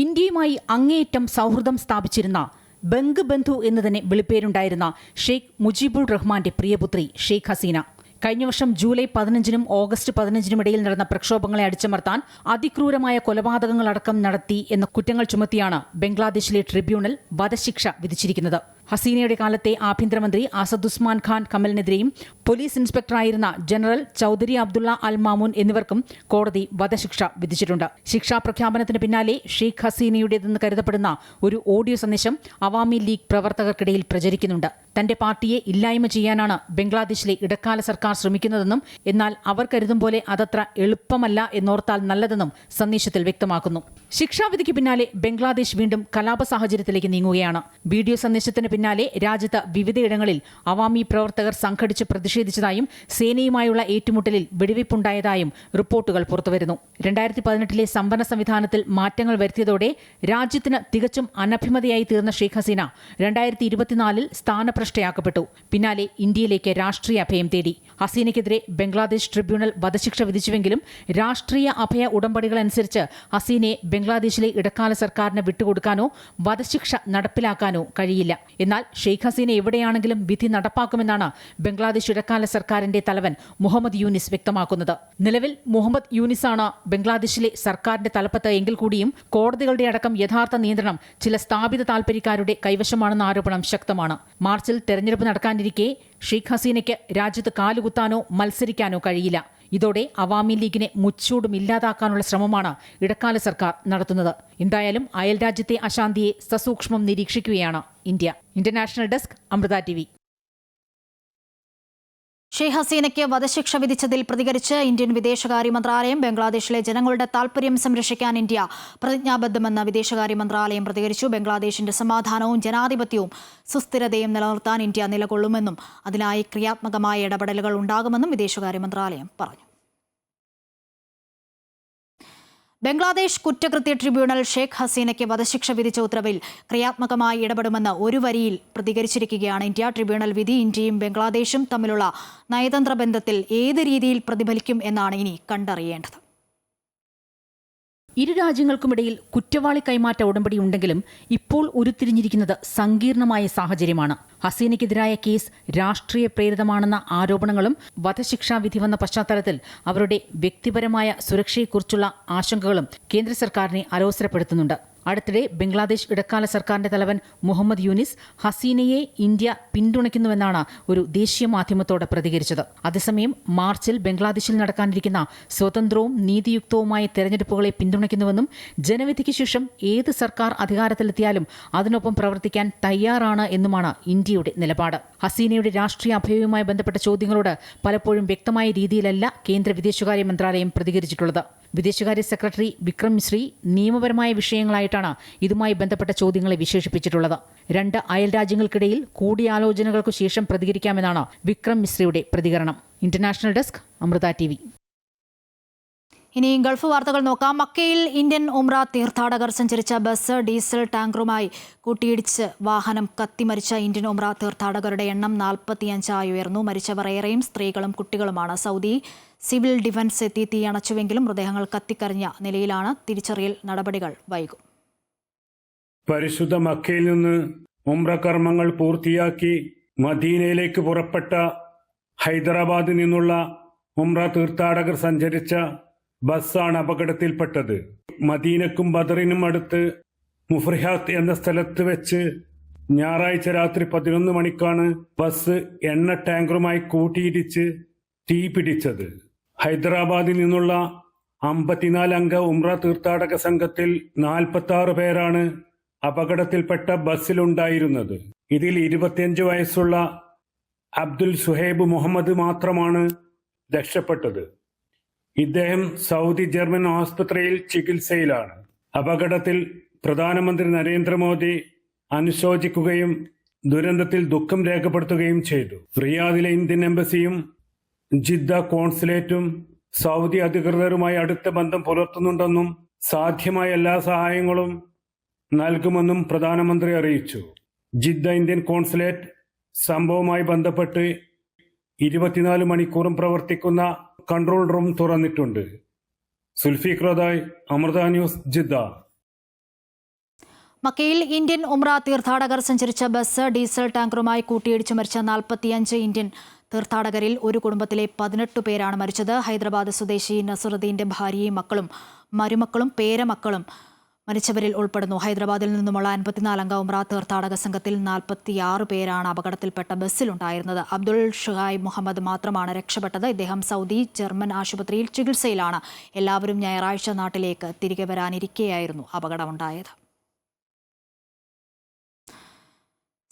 ഇന്ത്യയുമായി അങ്ങേയറ്റം സൗഹൃദം സ്ഥാപിച്ചിരുന്ന ബംഗ് ബന്ധു എന്ന് തന്നെ വിളിപ്പേരുണ്ടായിരുന്ന ഷെയ്ഖ് മുജീബുർ റഹ്മാന്റെ പ്രിയപുത്രി ഷെയ്ഖ് ഹസീന കഴിഞ്ഞ വർഷം ജൂലൈ 15-നും ഓഗസ്റ്റ് 15-നും ഇടയിൽ നടന്ന പ്രക്ഷോഭങ്ങളെ അടിച്ചമർത്താൻ അതിക്രൂരമായ കൊലപാതകങ്ങളടക്കം നടത്തി എന്ന കുറ്റങ്ങൾ ചുമത്തിയാണ് ബംഗ്ലാദേശിലെ ട്രിബ്യൂണൽ വധശിക്ഷ വിധിച്ചിരിക്കുന്നത്. ഹസീനയുടെ കാലത്തെ ആഭ്യന്തരമന്ത്രി അസദുസ്മാൻ ഖാൻ കമലിനെതിരെയും പോലീസ് ഇൻസ്പെക്ടറായിരുന്ന ജനറൽ ചൌധരി അബ്ദുള്ള അൽ മാമൂൻ എന്നിവർക്കും കോടതി വധശിക്ഷ വിധിച്ചിട്ടുണ്ട്. ശിക്ഷാ പ്രഖ്യാപനത്തിന് പിന്നാലെ ഷെയ്ഖ് ഹസീനയുടേതെന്ന് കരുതപ്പെടുന്ന ഒരു ഓഡിയോ സന്ദേശം അവാമി ലീഗ് പ്രവർത്തകർക്കിടയിൽ പ്രചരിക്കുന്നുണ്ട്. തന്റെ പാർട്ടിയെ ഇല്ലായ്മ ചെയ്യാനാണ് ബംഗ്ലാദേശിലെ ഇടക്കാല സർക്കാർ ശ്രമിക്കുന്നതെന്നും എന്നാൽ അവർ കരുതും പോലെ അതത്ര എളുപ്പമല്ല എന്നോർത്താൽ നല്ലതെന്നും സന്ദേശത്തിൽ വ്യക്തമാക്കുന്നു. ശിക്ഷാവിധിക്ക് പിന്നാലെ ബംഗ്ലാദേശ് വീണ്ടും കലാപ സാഹചര്യത്തിലേക്ക് നീങ്ങുകയാണ്. വീഡിയോ സന്ദേശത്തിന് പിന്നാലെ രാജ്യത്ത് വിവിധയിടങ്ങളിൽ അവാമി പ്രവർത്തകർ സംഘടിച്ച് പ്രതിഷേധിച്ചതായും സേനയുമായുള്ള ഏറ്റുമുട്ടലിൽ വെടിവയ്പുണ്ടായതായും റിപ്പോർട്ടുകൾ പുറത്തുവരുന്നു. 2018 സംവരണ സംവിധാനത്തിൽ മാറ്റങ്ങൾ വരുത്തിയതോടെ രാജ്യത്തിന് തികച്ചും അനഭിമതയായി തീർന്ന ഷെയ്ഖ് ഹസീന 2024 സ്ഥാനഭ്രഷ്ടയാക്കപ്പെട്ടു. പിന്നാലെ ഇന്ത്യയിലേക്ക് രാഷ്ട്രീയ അഭയം തേടി. ഹസീനയ്ക്കെതിരെ ബംഗ്ലാദേശ് ട്രിബ്യൂണൽ വധശിക്ഷ വിധിച്ചുവെങ്കിലും രാഷ്ട്രീയ അഭയ ഉടമ്പടികൾ അനുസരിച്ച് ഹസീനയെ ബംഗ്ലാദേശിലെ ഇടക്കാല സർക്കാരിന് വിട്ടുകൊടുക്കാനോ വധശിക്ഷ നടപ്പിലാക്കാനോ കഴിയില്ല. എന്നാൽ ഷെയ്ഖ് ഹസീന എവിടെയാണെങ്കിലും വിധി നടപ്പാക്കുമെന്നാണ് ബംഗ്ലാദേശ് ഇടക്കാല സർക്കാരിന്റെ തലവൻ മുഹമ്മദ് യൂനിസ് വ്യക്തമാക്കുന്നത്. നിലവിൽ മുഹമ്മദ് യൂനിസാണ് ബംഗ്ലാദേശിലെ സർക്കാരിന്റെ തലപ്പത്ത് എങ്കിൽ കൂടിയും കോടതികളുടെ അടക്കം യഥാർത്ഥ നിയന്ത്രണം ചില സ്ഥാപിത താൽപര്യക്കാരുടെ കൈവശമാണെന്ന ആരോപണം ശക്തമാണ്. മാർച്ചിൽ തെരഞ്ഞെടുപ്പ് നടക്കാനിരിക്കെ ഷെയ്ഖ് ഹസീനയ്ക്ക് രാജ്യത്ത് കാലുകുത്താനോ മത്സരിക്കാനോ കഴിയില്ല. ഇതോടെ അവാമി ലീഗിനെ മുച്ചൂടും ഇല്ലാതാക്കാനുള്ള ശ്രമമാണ് ഇടക്കാല സർക്കാർ നടത്തുന്നത്. എന്തായാലും അയൽരാജ്യത്തെ അശാന്തിയെ സസൂക്ഷ്മം നിരീക്ഷിക്കുകയാണ് India. International desk, Amrita TV. Sheikh ഹസീനയ്ക്ക് വധശിക്ഷ വിധിച്ചതിൽ പ്രതികരിച്ച് ഇന്ത്യൻ വിദേശകാര്യ മന്ത്രാലയം ബംഗ്ലാദേശിലെ ജനങ്ങളുടെ താൽപര്യം സംരക്ഷിക്കാൻ ഇന്ത്യ പ്രതിജ്ഞാബദ്ധമെന്ന് വിദേശകാര്യ മന്ത്രാലയം പ്രതികരിച്ചു. ബംഗ്ലാദേശിന്റെ സമാധാനവും ജനാധിപത്യവും സുസ്ഥിരതയും നിലനിർത്താൻ ഇന്ത്യ നിലകൊള്ളുമെന്നും അതിനായി ക്രിയാത്മകമായ ഇടപെടലുകൾ ഉണ്ടാകുമെന്നും വിദേശകാര്യ മന്ത്രാലയം പറഞ്ഞു. ബംഗ്ലാദേശ് കുറ്റകൃത്യ ട്രിബ്യൂണൽ ഷെയ്ഖ് ഹസീനയ്ക്ക് വധശിക്ഷ വിധിച്ച ഉത്തരവിൽ ക്രിയാത്മകമായി ഇടപെടുമെന്ന് ഒരു വരിയിൽ പ്രതികരിച്ചിരിക്കുകയാണ് ഇന്ത്യ. ട്രിബ്യൂണൽ വിധി ഇന്ത്യയും ബംഗ്ലാദേശും തമ്മിലുള്ള നയതന്ത്ര ബന്ധത്തിൽ ഏത് രീതിയിൽ പ്രതിഫലിക്കും എന്നാണ് ഇനി കണ്ടറിയേണ്ടത്. ഇരു രാജ്യങ്ങൾക്കുമിടയിൽ കുറ്റവാളി കൈമാറ്റ ഉടമ്പടി ഉണ്ടെങ്കിലും ഇപ്പോൾ ഉരുത്തിരിഞ്ഞിരിക്കുന്നത് സങ്കീർണമായ സാഹചര്യമാണ്. ഹസീനയ്ക്കെതിരായ കേസ് രാഷ്ട്രീയ പ്രേരിതമാണെന്ന ആരോപണങ്ങളും വധശിക്ഷാ വിധി വന്ന പശ്ചാത്തലത്തിൽ അവരുടെ വ്യക്തിപരമായ സുരക്ഷയെക്കുറിച്ചുള്ള ആശങ്കകളും കേന്ദ്ര സർക്കാരിനെ അലോസരപ്പെടുത്തുന്നുണ്ട്. അടുത്തിടെ ബംഗ്ലാദേശ് ഇടക്കാല സർക്കാരിന്റെ തലവൻ മുഹമ്മദ് യൂനിസ് ഹസീനയെ ഇന്ത്യ പിന്തുണയ്ക്കുന്നുവെന്നാണ് ഒരു ദേശീയ മാധ്യമത്തോട് പ്രതികരിച്ചത്. അതേസമയം മാർച്ചിൽ ബംഗ്ലാദേശിൽ നടക്കാനിരിക്കുന്ന സ്വതന്ത്രവും നീതിയുക്തവുമായ തെരഞ്ഞെടുപ്പുകളെ പിന്തുണയ്ക്കുന്നുവെന്നും ജനവിധിക്ക് ശേഷം ഏത് സർക്കാർ അധികാരത്തിലെത്തിയാലും അതിനൊപ്പം പ്രവർത്തിക്കാൻ തയ്യാറാണ് എന്നുമാണ് ഇന്ത്യയുടെ നിലപാട്. ഹസീനയുടെ രാഷ്ട്രീയ അഭയവുമായി ബന്ധപ്പെട്ട ചോദ്യങ്ങളോട് പലപ്പോഴും വ്യക്തമായ രീതിയിലല്ല കേന്ദ്ര വിദേശകാര്യ മന്ത്രാലയം പ്രതികരിച്ചിട്ടുള്ളത്. വിദേശകാര്യ സെക്രട്ടറി വിക്രം മിശ്രി നിയമപരമായ വിഷയങ്ങളായിട്ടാണ് ഇതുമായി ബന്ധപ്പെട്ട ചോദ്യങ്ങളെ വിശേഷിപ്പിച്ചിട്ടുള്ളത്. 2 അയൽരാജ്യങ്ങൾക്കിടയിൽ കൂടിയാലോചനകൾക്കു ശേഷം പ്രതികരിക്കാമെന്നാണ് വിക്രം മിശ്രിയുടെ പ്രതികരണം. International desk, Amrita TV. ഇനി ഗൾഫ് വാർത്തകൾ നോക്കാം. മക്കയിൽ ഇന്ത്യൻ ഉംറ തീർത്ഥാടകർ സഞ്ചരിച്ച ബസ് ഡീസൽ ടാങ്കറുമായി കൂട്ടിയിടിച്ച് വാഹനം കത്തിമരിച്ച ഇന്ത്യൻ ഉംറ തീർത്ഥാടകരുടെ എണ്ണം 45 ഉയർന്നു. മരിച്ചവർ ഏറെയും സ്ത്രീകളും കുട്ടികളുമാണ്. സൗദി സിവിൽ ഡിഫൻസ് എത്തി തീയണച്ചുവെങ്കിലും മൃതദേഹങ്ങൾ കത്തിക്കരിഞ്ഞ നിലയിലാണ്. തിരിച്ചറിയൽ നടപടികൾ വൈകും. പരിശുദ്ധ മക്കയിൽ നിന്ന് ഉംറ കർമ്മങ്ങൾ പൂർത്തിയാക്കി മദീനയിലേക്ക് പുറപ്പെട്ട ഹൈദരാബാദിൽ നിന്നുള്ള ഉംറ തീർത്ഥാടകർ സഞ്ചരിച്ച ബസ്സാണ് അപകടത്തിൽപ്പെട്ടത്. മദീനക്കും ബദറിനും അടുത്ത് മുഫ്രിഹാത്ത് എന്ന സ്ഥലത്ത് വെച്ച് ഞായറാഴ്ച രാത്രി 11 മണിക്കാണ് ബസ് എണ്ണ ടാങ്കറുമായി കൂട്ടിയിടിച്ച് തീ പിടിച്ചത്. ഹൈദരാബാദിൽ നിന്നുള്ള 54 അംഗ ഉംറ തീർത്ഥാടക സംഘത്തിൽ 46 പേരാണ് അപകടത്തിൽപ്പെട്ട ബസ്സിലുണ്ടായിരുന്നത്. ഇതിൽ 25 വയസ്സുള്ള അബ്ദുൽ സുഹൈബ് മുഹമ്മദ് മാത്രമാണ് രക്ഷപ്പെട്ടത്. ഇദ്ദേഹം സൗദി ജർമ്മൻ ആസ്പത്രിയിൽ ചികിത്സയിലാണ്. അപകടത്തിൽ പ്രധാനമന്ത്രി നരേന്ദ്രമോദി അനുശോചിക്കുകയും ദുരന്തത്തിൽ ദുഃഖം രേഖപ്പെടുത്തുകയും ചെയ്തു. റിയാദിലെ ഇന്ത്യൻ എംബസിയും ജിദ്ദ കോൺസുലേറ്റും സൗദി അധികൃതരുമായി അടുത്ത ബന്ധം പുലർത്തുന്നുണ്ടെന്നും സാധ്യമായ എല്ലാ സഹായങ്ങളും നൽകുമെന്നും പ്രധാനമന്ത്രി അറിയിച്ചു. ജിദ്ദ ഇന്ത്യൻ കോൺസുലേറ്റ് സംഭവവുമായി ബന്ധപ്പെട്ട് 24 മണിക്കൂറും പ്രവർത്തിക്കുന്ന കൺട്രോൾ റൂം തുറന്നിട്ടുണ്ട്. സുൽഫിഖ്റദായ്, അമൃത ന്യൂസ്, ജിദ്ദ. മക്കയിൽ ഇന്ത്യൻ ഉംറ തീർത്ഥാടകർ സഞ്ചരിച്ച ബസ് ഡീസൽ ടാങ്കറുമായി കൂട്ടിയിടിച്ച് മരിച്ച 45 ഇന്ത്യൻ തീർത്ഥാടകരിൽ ഒരു കുടുംബത്തിലെ 18 പേരാണ് മരിച്ചത്. ഹൈദരാബാദ് സ്വദേശി നസറുദ്ദീന്റെ ഭാര്യയും മക്കളും മരുമക്കളും പേരമക്കളും മരിച്ചവരിൽ ഉൾപ്പെടുന്നു. ഹൈദരാബാദിൽ നിന്നുമുള്ള 54 അംഗ ഉംറ തീർത്ഥാടക സംഘത്തിൽ 46 പേരാണ് അപകടത്തിൽപ്പെട്ട ബസ്സിലുണ്ടായിരുന്നത്. അബ്ദുൾ ഷുഹൈബ് മുഹമ്മദ് മാത്രമാണ് രക്ഷപ്പെട്ടത്. ഇദ്ദേഹം സൗദി ജർമ്മൻ ആശുപത്രിയിൽ ചികിത്സയിലാണ്. എല്ലാവരും ഞായറാഴ്ച നാട്ടിലേക്ക് തിരികെ വരാനിരിക്കെയായിരുന്നു അപകടമുണ്ടായത്.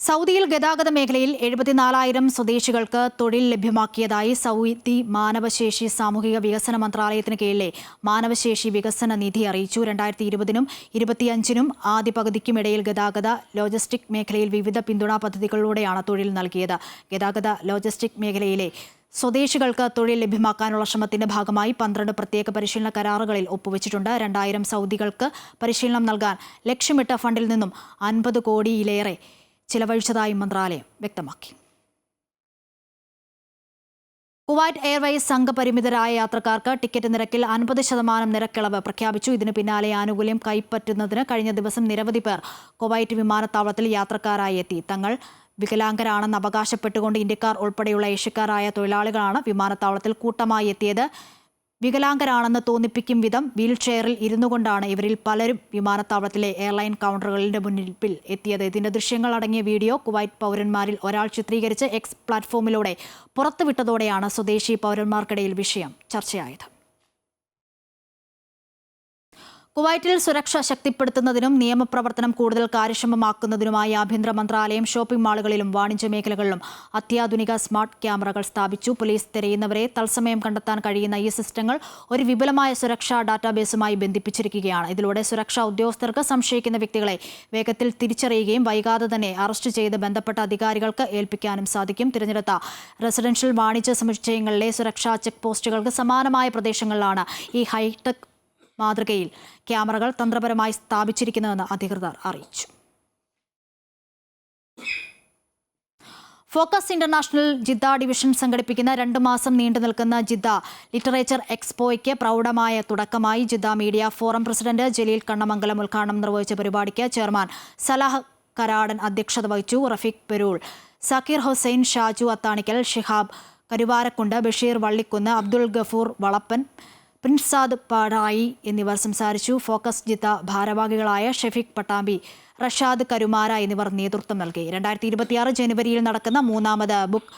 സൗദിയിൽ ഗതാഗത മേഖലയിൽ 74,000 സ്വദേശികൾക്ക് തൊഴിൽ ലഭ്യമാക്കിയതായി സൗദി മാനവശേഷി സാമൂഹിക വികസന മന്ത്രാലയത്തിന് കീഴിലെ മാനവശേഷി വികസന നിധി അറിയിച്ചു. 2020-നും 2025-നും ആദ്യ പകുതിക്കുമിടയിൽ ഗതാഗത ലോജിസ്റ്റിക് മേഖലയിൽ വിവിധ പിന്തുണാ പദ്ധതികളിലൂടെയാണ് തൊഴിൽ നൽകിയത്. ഗതാഗത ലോജിസ്റ്റിക് മേഖലയിലെ സ്വദേശികൾക്ക് തൊഴിൽ ലഭ്യമാക്കാനുള്ള ശ്രമത്തിന്റെ ഭാഗമായി 12 പ്രത്യേക പരിശീലന കരാറുകളിൽ ഒപ്പുവെച്ചിട്ടുണ്ട്. 2,000 സൗദികൾക്ക് പരിശീലനം നൽകാൻ ലക്ഷ്യമിട്ട ഫണ്ടിൽ നിന്നും 50 കോടിയിലേറെ ചിലവഴിച്ചതായി മന്ത്രാലയം വ്യക്തമാക്കി. കുവൈറ്റ് എയർവേസ് സംഘപരിമിതരായ യാത്രക്കാർക്ക് ടിക്കറ്റ് നിരക്കിൽ 50% നിരക്കിളവ് പ്രഖ്യാപിച്ചു. ഇതിന് പിന്നാലെ ആനുകൂല്യം കൈപ്പറ്റുന്നതിന് കഴിഞ്ഞ ദിവസം നിരവധി പേർ കുവൈറ്റ് വിമാനത്താവളത്തിൽ യാത്രക്കാരായി എത്തി. തങ്ങൾ വികലാംഗരാണെന്ന് അവകാശപ്പെട്ടുകൊണ്ട് ഇന്ത്യക്കാർ ഉൾപ്പെടെയുള്ള ഏഷ്യക്കാരായ തൊഴിലാളികളാണ് വിമാനത്താവളത്തിൽ കൂട്ടമായി എത്തിയത്. വികലാംഗരാണെന്ന് തോന്നിപ്പിക്കും വിധം വീൽചെയറിൽ ഇരുന്നുകൊണ്ടാണ് ഇവരിൽ പലരും വിമാനത്താവളത്തിലെ എയർലൈൻ കൗണ്ടറുകളുടെ മുന്നിൽ എത്തിയത്. ഇതിന്റെ ദൃശ്യങ്ങൾ അടങ്ങിയ വീഡിയോ കുവൈറ്റ് പൗരന്മാരിൽ ഒരാൾ ചിത്രീകരിച്ച് എക്സ് പ്ലാറ്റ്ഫോമിലൂടെ പുറത്തുവിട്ടതോടെയാണ് സ്വദേശി പൗരന്മാർക്കിടയിൽ വിഷയം ചർച്ചയായത്. കുവൈറ്റിൽ സുരക്ഷ ശക്തിപ്പെടുത്തുന്നതിനും നിയമപ്രവർത്തനം കൂടുതൽ കാര്യക്ഷമമാക്കുന്നതിനുമായി ആഭ്യന്തര മന്ത്രാലയം ഷോപ്പിംഗ് മാളുകളിലും വാണിജ്യ മേഖലകളിലും അത്യാധുനിക സ്മാർട്ട് ക്യാമറകൾ സ്ഥാപിച്ചു. പോലീസ് തിരയുന്നവരെ തത്സമയം കണ്ടെത്താൻ കഴിയുന്ന ഈ സിസ്റ്റങ്ങൾ ഒരു വിപുലമായ സുരക്ഷാ ഡാറ്റാബേസുമായി ബന്ധിപ്പിച്ചിരിക്കുകയാണ്. ഇതിലൂടെ സുരക്ഷാ ഉദ്യോഗസ്ഥർക്ക് സംശയിക്കുന്ന വ്യക്തികളെ വേഗത്തിൽ തിരിച്ചറിയുകയും വൈകാതെ തന്നെ അറസ്റ്റ് ചെയ്ത് ബന്ധപ്പെട്ട അധികാരികൾക്ക് ഏൽപ്പിക്കാനും സാധിക്കും. തിരഞ്ഞെടുത്ത റെസിഡൻഷ്യൽ വാണിജ്യ സമുച്ചയങ്ങളിലെ സുരക്ഷാ ചെക്ക് പോസ്റ്റുകൾക്ക് സമാനമായ പ്രദേശങ്ങളിലാണ് ഈ ഹൈടെക് മാതൃകയിൽ ക്യാമറകൾ തന്ത്രപരമായി സ്ഥാപിച്ചിരിക്കുന്നതെന്ന് അധികൃതർ അറിയിച്ചു. ഫോക്കസ് ഇന്റർനാഷണൽ ജിദ്ദ ഡിവിഷൻ സംഘടിപ്പിക്കുന്ന 2 മാസം നീണ്ടു നിൽക്കുന്ന ജിദ്ദ ലിറ്ററേച്ചർ എക്സ്പോയ്ക്ക് പ്രൗഢമായ തുടക്കമായി. Jeddah media forum president Jaleel Kannamangalam ഉദ്ഘാടനം നിർവഹിച്ച പരിപാടിക്ക് ചെയർമാൻ സലാഹ് കരാടൻ അധ്യക്ഷത വഹിച്ചു. റഫീഖ് പെരൂൾ, സക്കീർ ഹുസൈൻ, ഷാജു അത്താണിക്കൽ, ഷിഹാബ് കരുവാരക്കുണ്ട്, ബഷീർ വള്ളിക്കുന്ന്, അബ്ദുൾ ഗഫൂർ വളപ്പൻ, പ്രിൻസാദ് പാടായി എന്നിവർ സംസാരിച്ചു. ഫോക്കസ് ജിദ്ദ ഭാരവാഹികളായ ഷെഫീഖ് പട്ടാമ്പി, റഷാദ് കരുമാര എന്നിവർ നേതൃത്വം നൽകി. 2026 ജനുവരിയിൽ നടക്കുന്ന 3ാമത് ബുക്ക്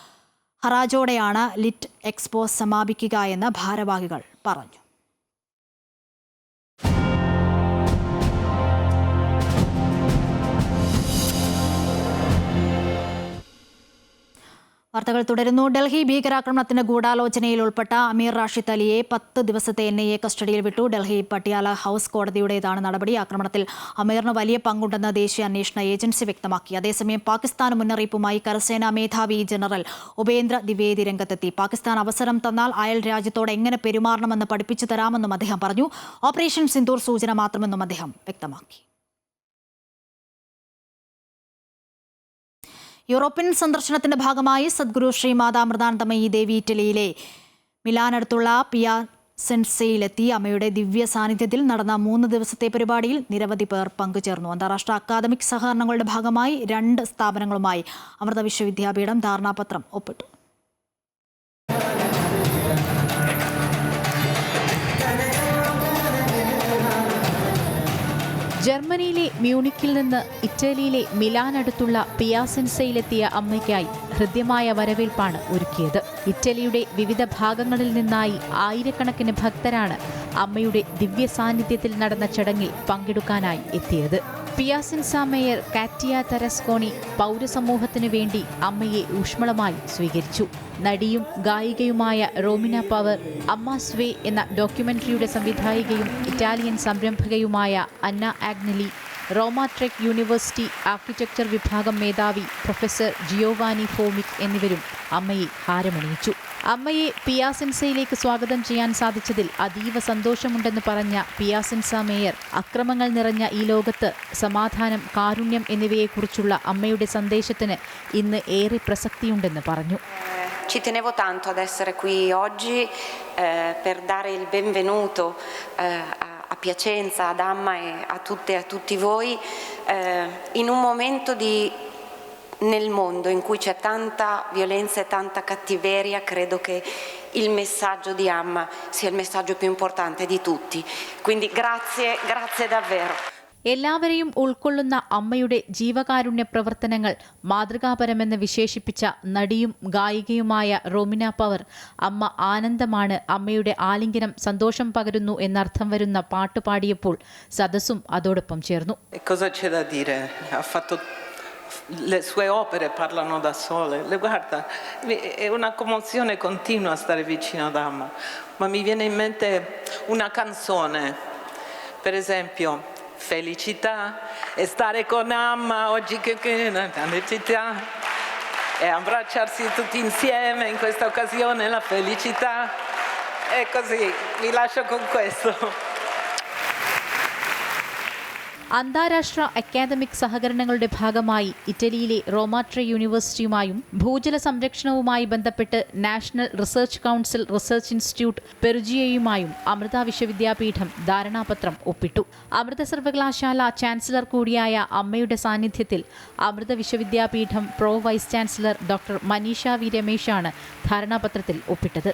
ഹറാജോടെയാണ് ലിറ്റ് എക്സ്പോ സമാപിക്കുക എന്ന് ഭാരവാഹികൾ പറഞ്ഞു. വാർത്തകൾ തുടരുന്നു. ഡൽഹി ഭീകരാക്രമണത്തിന് ഗൂഢാലോചനയിൽ ഉൾപ്പെട്ട അമീർ റാഷിദ് അലിയെ 10 ദിവസത്തെ NIA കസ്റ്റഡിയിൽ വിട്ടു. ഡൽഹി പട്ടിയാല ഹൗസ് കോടതിയുടേതാണ് നടപടി. ആക്രമണത്തിൽ അമീറിന് വലിയ പങ്കുണ്ടെന്ന് ദേശീയ അന്വേഷണ ഏജൻസി വ്യക്തമാക്കി. അതേസമയം പാകിസ്ഥാൻ മുന്നറിയിപ്പുമായി കരസേനാ മേധാവി ജനറൽ ഉപേന്ദ്ര ദ്വിവേദി രംഗത്തെത്തി. പാകിസ്ഥാൻ അവസരം തന്നാൽ അയൽ രാജ്യത്തോട് എങ്ങനെ പെരുമാറണമെന്ന് പഠിപ്പിച്ചു തരാമെന്നും അദ്ദേഹം പറഞ്ഞു. ഓപ്പറേഷൻ സിന്ദൂർ സൂചന മാത്രമെന്നും അദ്ദേഹം വ്യക്തമാക്കി. യൂറോപ്യൻ സന്ദർശനത്തിന്റെ ഭാഗമായി സദ്ഗുരു ശ്രീ മാതാ അമൃതാനന്ദമയി ദേവി ഇറ്റലിയിലെ മിലാനടുത്തുള്ള പിയാസെൻസയിലെത്തി. അമ്മയുടെ ദിവ്യ സാന്നിധ്യത്തിൽ നടന്ന 3 ദിവസത്തെ പരിപാടിയിൽ നിരവധി പേർ പങ്കുചേർന്നു. അന്താരാഷ്ട്ര അക്കാദമിക് സഹകരണങ്ങളുടെ ഭാഗമായി 2 സ്ഥാപനങ്ങളുമായി അമൃത വിശ്വവിദ്യാപീഠം ധാരണാപത്രം ഒപ്പിട്ടു. ജർമ്മനിയിലെ മ്യൂണിക്കിൽ നിന്ന് ഇറ്റലിയിലെ മിലാനടുത്തുള്ള പിയാസെൻസയിലെത്തിയ അമ്മയ്ക്കായി ഹൃദ്യമായ വരവേൽപ്പാണ് ഒരുക്കിയത്. ഇറ്റലിയുടെ വിവിധ ഭാഗങ്ങളിൽ നിന്നായി ആയിരക്കണക്കിന് ഭക്തരാണ് അമ്മയുടെ ദിവ്യ സാന്നിധ്യത്തിൽ നടന്ന ചടങ്ങിൽ പങ്കെടുക്കാനായി എത്തിയത്. പിയാസെൻസ മേയർ കാറ്റിയ തരസ്കോണി പൗരസമൂഹത്തിനു വേണ്ടി അമ്മയെ ഊഷ്മളമായി സ്വീകരിച്ചു. നടിയും ഗായികയുമായ റോമിന പവർ, അമ്മ സ്വേ എന്ന ഡോക്യുമെന്ററിയുടെ സംവിധായികയും ഇറ്റാലിയൻ സംരംഭകയുമായ അന്ന ആഗ്നലി, റോമാട്രെക് യൂണിവേഴ്സിറ്റി ആർക്കിടെക്ചർ വിഭാഗം മേധാവി പ്രൊഫസർ ജിയോവാനി ഫോമിക് എന്നിവരും അമ്മയെ ഹാരമണിയിച്ചു. അമ്മയെ പിയാസെൻസയിലേക്ക് സ്വാഗതം ചെയ്യാൻ സാധിച്ചതിൽ അതീവ സന്തോഷമുണ്ടെന്ന് പറഞ്ഞ പിയാസെൻസ മേയർ അക്രമങ്ങൾ നിറഞ്ഞ ഈ ലോകത്ത് സമാധാനം, കാരുണ്യം എന്നിവയെക്കുറിച്ചുള്ള അമ്മയുടെ സന്ദേശത്തിന് ഇന്ന് ഏറെ പ്രസക്തിയുണ്ടെന്ന് പറഞ്ഞു. Ci tenevo tanto ad essere qui oggi per dare il benvenuto a Piacenza, ad Amma e a tutte e a tutti voi in un momento nel mondo in cui c'è tanta violenza e tanta cattiveria. Credo che il messaggio di Amma sia il messaggio più importante di tutti. Quindi grazie davvero. എല്ലാവരെയും ഉൾക്കൊള്ളുന്ന അമ്മയുടെ ജീവകാരുണ്യ പ്രവർത്തനങ്ങൾ മാതൃകാപരമെന്ന് വിശേഷിപ്പിച്ച നടിയും ഗായികയുമായ റോമിന power, അമ്മ ആനന്ദമാണ്, അമ്മയുടെ ആലിംഗനം സന്തോഷം പകരുന്നു എന്നർത്ഥം വരുന്ന പാട്ട് പാടിയപ്പോൾ സദസ്സും അതോടൊപ്പം ചേർന്നു. Cosa c'è da dire? Ha fatto le sue opere parlano da sole. Guarda, è una commozione continua stare vicino ad Amma, ma mi viene in mente una canzone, per esempio Felicità e stare con Amma oggi che è una grande città e abbracciarsi tutti insieme in questa occasione, la felicità. E così vi lascio con questo. അന്താരാഷ്ട്ര academic സഹകരണങ്ങളുടെ ഭാഗമായി ഇറ്റലിയിലെ റോമാട്രി യൂണിവേഴ്സിറ്റിയുമായും ഭൂജല സംരക്ഷണവുമായി ബന്ധപ്പെട്ട് national research council research institute പെറുജിയയുമായും അമൃത വിശ്വവിദ്യാപീഠം ധാരണാപത്രം ഒപ്പിട്ടു. അമൃത സർവകലാശാല ചാൻസലർ കൂടിയായ അമ്മയുടെ സാന്നിധ്യത്തിൽ Amrita Vishwavidyapeetham pro vice chancellor doctor Maneesha V രമേശാണ് ധാരണാപത്രത്തിൽ ഒപ്പിട്ടത്.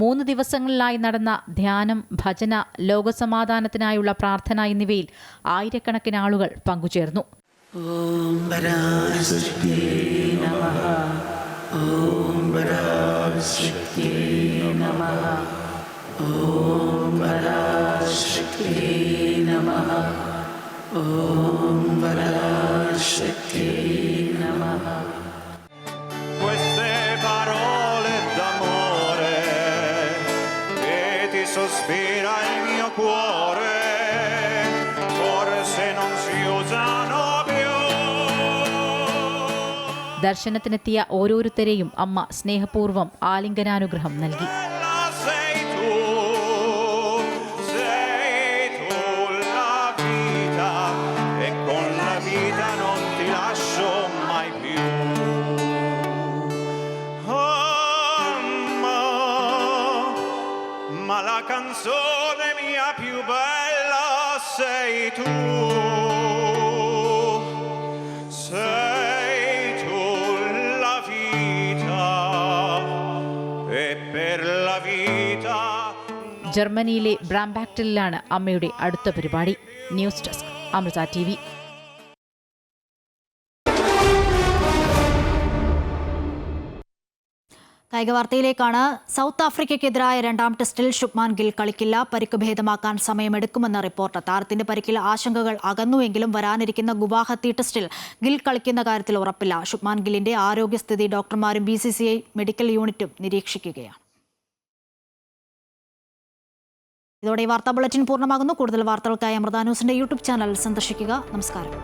മൂന്ന് ദിവസങ്ങളിലായി നടന്ന ധ്യാനം, ഭജന, ലോകസമാധാനത്തിനായുള്ള പ്രാർത്ഥന എന്നിവയിൽ ആയിരക്കണക്കിന് ആളുകൾ പങ്കുചേർന്നു. ഓം പരാശക്തിയേ നമഃ. ഓം പരാശക്തിയേ നമഃ. ഓം പരാശക്തിയേ നമഃ. ഓം പരാശക്തിയേ നമഃ. Sospira il mio cuore, forse non si usano più. ദർശനത്തിനെത്തിയ ഓരോരുത്തരെയും അമ്മ സ്നേഹപൂർവ്വം ആലിംഗനാനുഗ്രഹം നൽകി. Sei tu la vita e con la vita non ti lascio mai più. Ma la canzone mia più bella sei tu la vita e per la vita. ജർമ്മനിയിലെ ബ്രാംബാക്ടലിലാണ് അമ്മയുടെ അടുത്ത പരിപാടി. News desk, Amrita TV. കായിക വാർത്തയിലേക്കാണ്. South ആഫ്രിക്കയ്ക്കെതിരായ രണ്ടാം ടെസ്റ്റിൽ ശുഭ്മാൻ ഗിൽ കളിക്കില്ല. പരിക്ക് ഭേദമാക്കാൻ സമയമെടുക്കുമെന്ന report. താരത്തിന്റെ പരിക്കിൽ ആശങ്കകൾ അകന്നുവെങ്കിലും വരാനിരിക്കുന്ന ഗുവാഹത്തി ടെസ്റ്റിൽ ഗിൽ കളിക്കുന്ന കാര്യത്തിൽ ഉറപ്പില്ല. ശുഭ്മാൻ ഗില്ലിന്റെ ആരോഗ്യസ്ഥിതി ഡോക്ടർമാരും BCCI മെഡിക്കൽ യൂണിറ്റും നിരീക്ഷിക്കുകയാണ്. ഇതോടെ ഈ വാർത്താ ബുള്ളറ്റിൻ പൂർണ്ണമാകുന്നു. കൂടുതൽ വാർത്തകൾക്കായി അമൃത ന്യൂസിന്റെ YouTube ചാനൽ സന്ദർശിക്കുക. നമസ്കാരം.